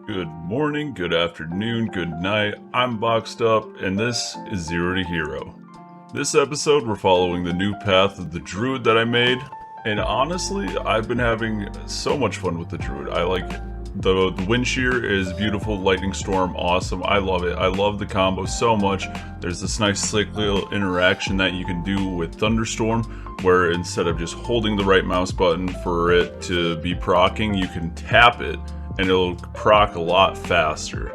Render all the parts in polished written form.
Good morning, good afternoon, good night. I'm Boxed Up, and this is Zero to Hero. This episode, we're following the new path of the Druid that I made, and honestly, I've been having so much fun with the Druid. I like the wind shear is beautiful, lightning storm, awesome. I love it. I love the combo so much. There's this nice slick little interaction that you can do with Thunderstorm, where instead of just holding the right mouse button for it to be proccing, you can tap it and it'll proc a lot faster.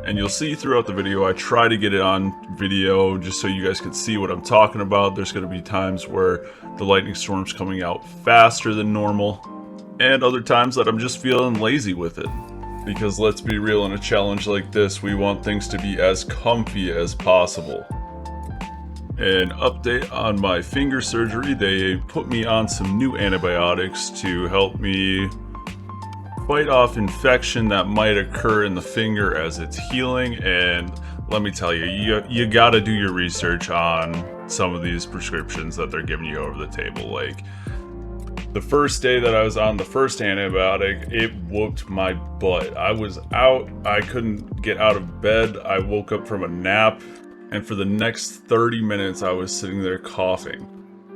And you'll see throughout the video, I try to get it on video just so you guys can see what I'm talking about. There's going to be times where the lightning storm's coming out faster than normal, and other times that I'm just feeling lazy with it. Because let's be real, in a challenge like this, we want things to be as comfy as possible. An update on my finger surgery, they put me on some new antibiotics to help me fight off infection that might occur in the finger as it's healing. And let me tell you, you gotta do your research on some of these prescriptions that they're giving you over the table. Like, the first day that I was on the first antibiotic, it whooped my butt. I was out, I couldn't get out of bed, I woke up from a nap, and for the next 30 minutes I was sitting there coughing.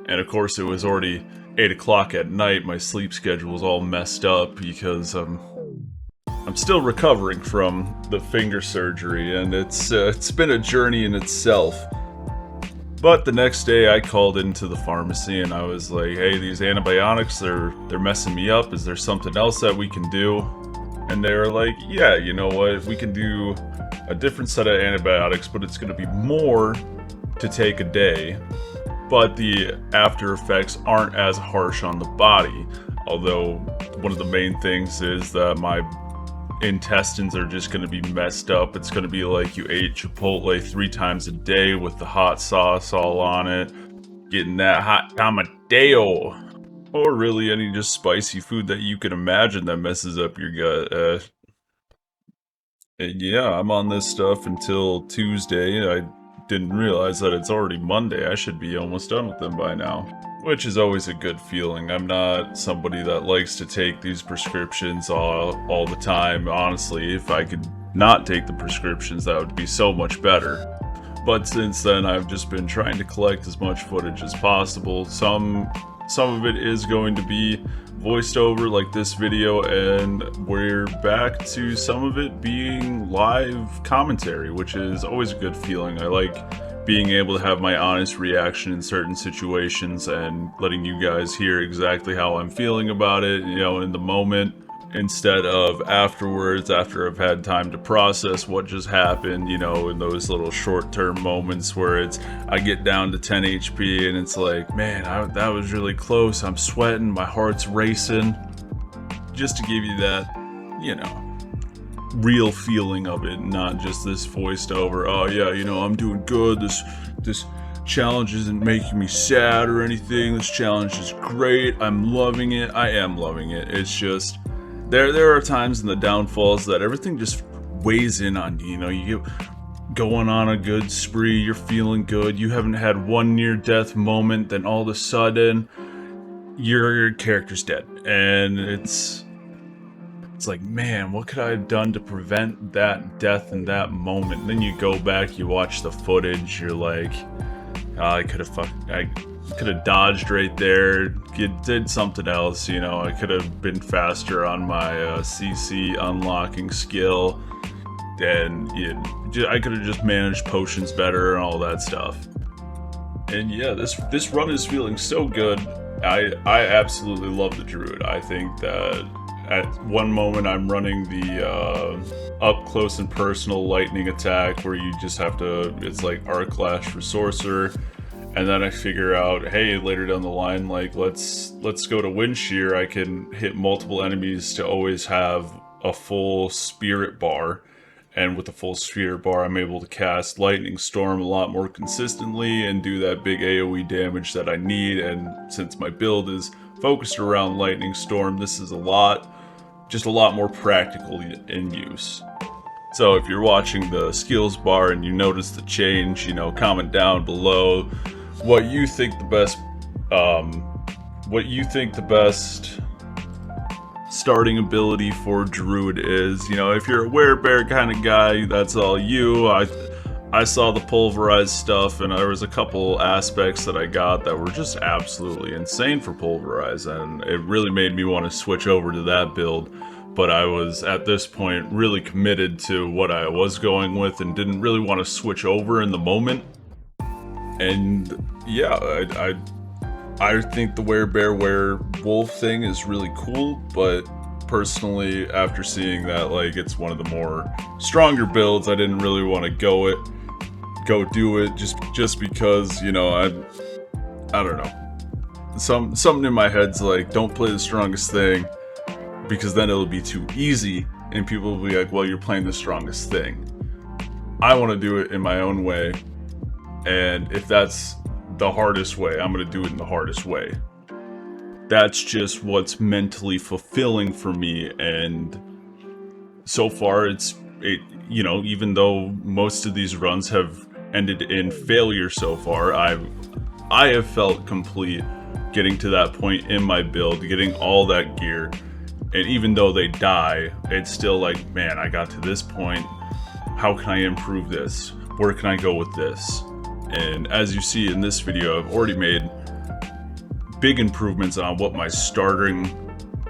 And of course it was already 8 o'clock at night. My sleep schedule was all messed up because I'm still recovering from the finger surgery, and it's been a journey in itself. But the next day I called into the pharmacy and I was like, hey, these antibiotics, they're messing me up. Is there something else that we can do? And they were like, yeah, you know what, we can do a different set of antibiotics, but it's going to be more to take a day. But the after effects aren't as harsh on the body. Although one of the main things is that my intestines are just going to be messed up. It's going to be like you ate Chipotle 3 times a day with the hot sauce all on it, getting that hot tamadeo, or really any just spicy food that you can imagine that messes up your gut. And yeah, I'm on this stuff until Tuesday. I didn't realize that it's already Monday. I should be almost done with them by now, which is always a good feeling. I'm not somebody that likes to take these prescriptions all the time. Honestly, if I could not take the prescriptions, that would be so much better. But since then, I've just been trying to collect as much footage as possible. Some of it is going to be voiced over like this video, and we're back to some of it being live commentary, which is always a good feeling. I like being able to have my honest reaction in certain situations and letting you guys hear exactly how I'm feeling about it, you know, in the moment, instead of afterwards, after I've had time to process what just happened, you know, in those little short-term moments where I get down to 10 HP and it's like, man, that was really close, I'm sweating, my heart's racing, just to give you that, you know, real feeling of it, not just this voiced over, oh yeah, you know, I'm doing good, this challenge isn't making me sad or anything, this challenge is great, I'm loving it, I am loving it. It's just there are times in the downfalls that everything just weighs in on you. You know, you get going on a good spree, you're feeling good, you haven't had one near-death moment, then all of a sudden, your character's dead. And it's like, man, what could I have done to prevent that death in that moment? And then you go back, you watch the footage, you're like, oh, I could have dodged right there, did something else, you know, I could have been faster on my CC unlocking skill, and I could have just managed potions better and all that stuff. And yeah, this run is feeling so good. I absolutely love the Druid. I think that at one moment I'm running the up close and personal lightning attack where you just have to, it's like Arc Lash for Sorcerer. And then I figure out, hey, later down the line, like, let's go to Wind Shear. I can hit multiple enemies to always have a full spirit bar. And with the full spirit bar, I'm able to cast Lightning Storm a lot more consistently and do that big AoE damage that I need. And since my build is focused around Lightning Storm, this is just a lot more practical in use. So if you're watching the skills bar and you notice the change, you know, comment down below what you think the best starting ability for Druid is. You know, if you're a werebear kind of guy, that's all you. I saw the pulverized stuff, and there was a couple aspects that I got that were just absolutely insane for pulverize, and it really made me want to switch over to that build. But I was, at this point, really committed to what I was going with and didn't really want to switch over in the moment. And yeah, I think the werebear werewolf thing is really cool, but personally, after seeing that, like, it's one of the more stronger builds, I didn't really want to go do it just because, you know, I don't know. Something in my head's like, don't play the strongest thing, because then it'll be too easy, and people will be like, well, you're playing the strongest thing. I want to do it in my own way, and if that's the hardest way, I'm going to do it in the hardest way. That's just what's mentally fulfilling for me, and so far you know, even though most of these runs have ended in failure so far, I have felt complete getting to that point in my build, getting all that gear, and even though they die, it's still like, man, I got to this point, how can I improve this? Where can I go with this? And as you see in this video, I've already made big improvements on what my starting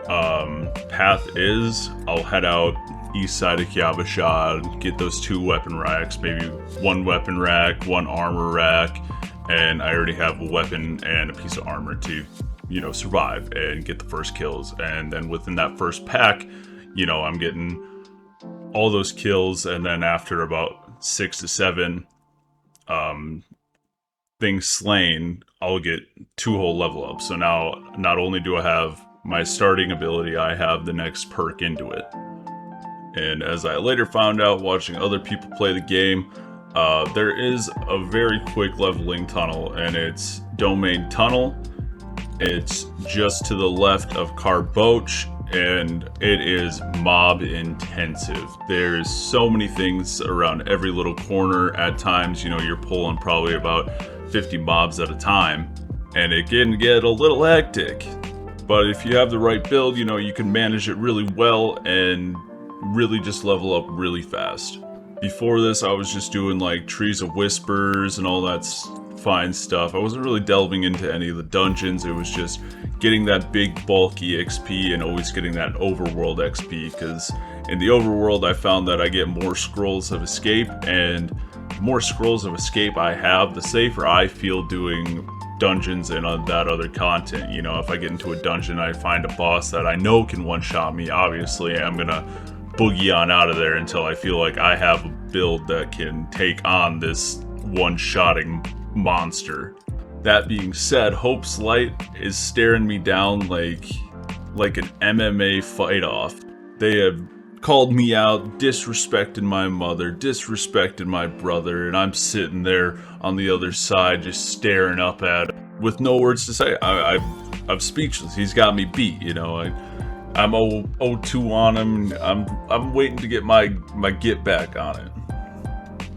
path is. I'll head out east side of Kyabashad, get those 2 weapon racks, maybe 1 weapon rack, 1 armor rack, and I already have a weapon and a piece of armor to, you know, survive and get the first kills. And then within that first pack, you know, I'm getting all those kills, and then after about 6 to 7 things slain, I'll get 2 whole level ups. So now, not only do I have my starting ability, I have the next perk into it. And as I later found out watching other people play the game, there is a very quick leveling tunnel, and it's Domain Tunnel. It's just to the left of Carboch, and it is mob intensive. There's so many things around every little corner. At times, you know, you're pulling probably about 50 mobs at a time, and it can get a little hectic. But if you have the right build, you know, you can manage it really well and really just level up really fast. Before this, I was just doing like Trees of Whispers and all that fine stuff. I wasn't really delving into any of the dungeons. It was just getting that big bulky XP and always getting that overworld XP, because in the overworld I found that I get more scrolls of escape, and the more scrolls of escape I have, the safer I feel doing dungeons and that other content. You know, if I get into a dungeon, I find a boss that I know can one-shot me, obviously I'm gonna boogie on out of there until I feel like I have a build that can take on this one-shotting monster. That being said, Hope's Light is staring me down like an MMA fight-off. They have called me out, disrespected my mother, disrespected my brother, and I'm sitting there on the other side just staring up at him with no words to say. I'm speechless. He's got me beat, you know. I'm 0-2 on him. I'm waiting to get my get back on it.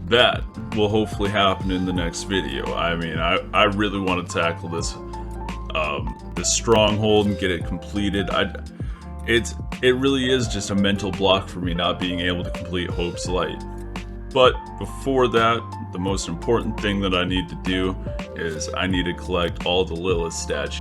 That will hopefully happen in the next video. I mean, I really want to tackle this stronghold and get it completed. It really is just a mental block for me not being able to complete Hope's Light. But before that, the most important thing that I need to do is I need to collect all the Lilith statues.